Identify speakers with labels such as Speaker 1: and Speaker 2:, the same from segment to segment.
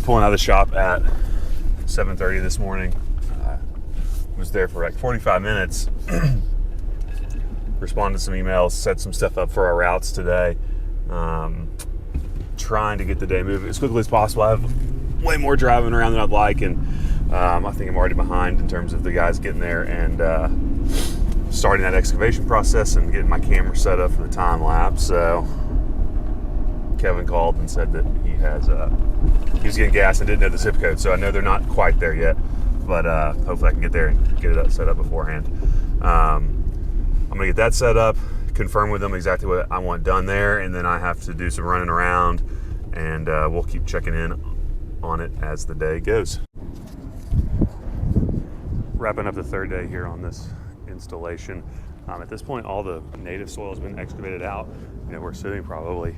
Speaker 1: pulling out of the shop at 7:30 this morning. Was there for like 45 minutes. Responded to some emails, set some stuff up for our routes today. Trying to get the day moving as quickly as possible. I have way more driving around than I'd like, and I think I'm already behind in terms of the guys getting there and starting that excavation process and getting my camera set up for the time lapse. So Kevin called and said that he was getting gas and didn't know the zip code, so I know they're not quite there yet, but hopefully I can get there and get it set up beforehand. I'm gonna get that set up, confirm with them exactly what I want done there, and then I have to do some running around, and we'll keep checking in on it as the day goes. Wrapping up the third day here on this installation. At this point, all the native soil has been excavated out. We're sitting probably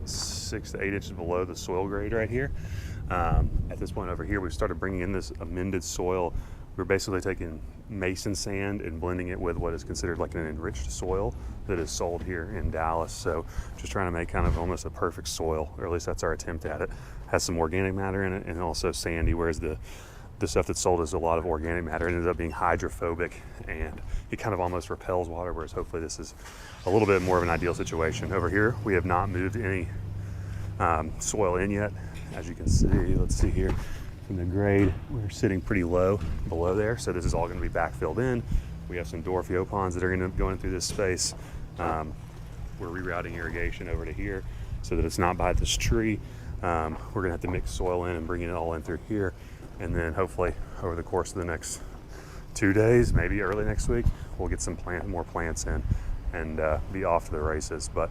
Speaker 1: 6 to 8 inches below the soil grade right here. At this point over here, we've started bringing in this amended soil. We're basically taking mason sand and blending it with what is considered like an enriched soil that is sold here in Dallas. So just trying to make kind of almost a perfect soil, or at least that's our attempt at it. Has some organic matter in it and also sandy, whereas the stuff that's sold is a lot of organic matter. It ends up being hydrophobic and it kind of almost repels water, whereas hopefully this is a little bit more of an ideal situation. Over here, we have not moved any soil in yet. As you can see, let's see here, from the grade, we're sitting pretty low below there, so this is all going to be backfilled in. We have some Dorfio ponds that are going to go in through this space. We're rerouting irrigation over to here so that it's not by this tree. We're going to have to mix soil in and bring it all in through here, and then hopefully over the course of the next 2 days, maybe early next week, we'll get some more plants in and be off to the races. But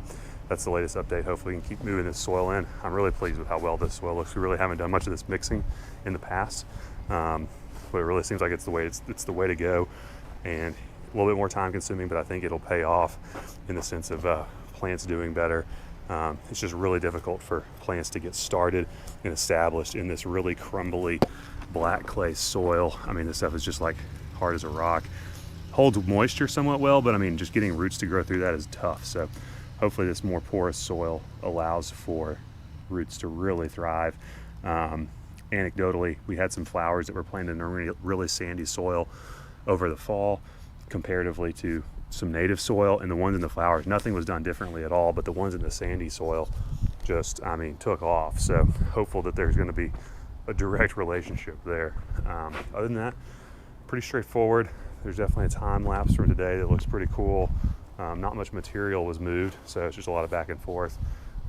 Speaker 1: that's the latest update. Hopefully we can keep moving this soil in. I'm really pleased with how well this soil looks. We really haven't done much of this mixing in the past, but it really seems like it's the way to go, and a little bit more time consuming, but I think it'll pay off in the sense of plants doing better. It's just really difficult for plants to get started and established in this really crumbly black clay soil. I mean, this stuff is just like hard as a rock. Holds moisture somewhat well, but I mean, just getting roots to grow through that is tough. So hopefully this more porous soil allows for roots to really thrive. Anecdotally, we had some flowers that were planted in a really sandy soil over the fall comparatively to some native soil, and the ones in the flowers, nothing was done differently at all, but the ones in the sandy soil just, took off. So hopeful that there's going to be a direct relationship there. Other than that, pretty straightforward. There's definitely a time lapse from today that looks pretty cool. Not much material was moved, so it's just a lot of back and forth.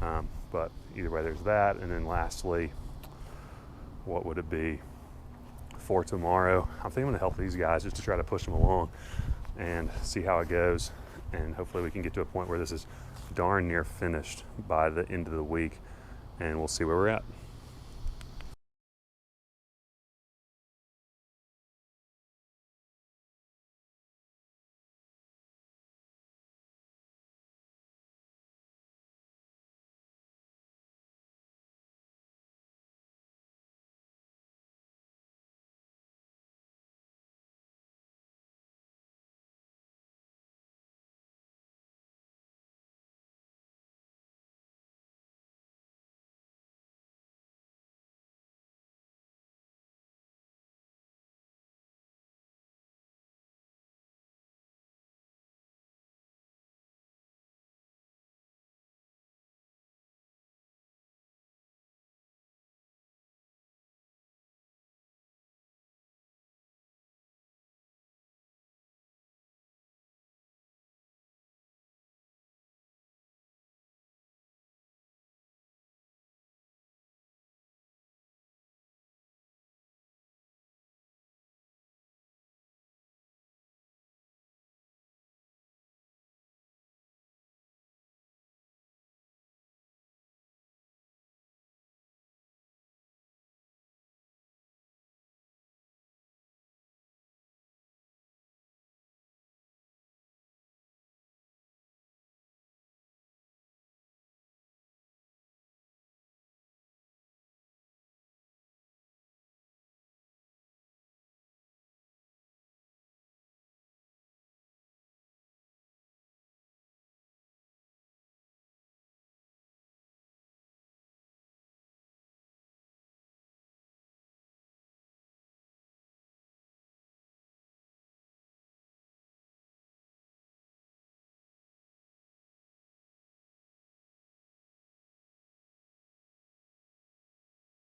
Speaker 1: But either way, there's that. And then lastly, what would it be for tomorrow? I think I'm going to help these guys just to try to push them along and see how it goes. And hopefully we can get to a point where this is darn near finished by the end of the week, and we'll see where we're at.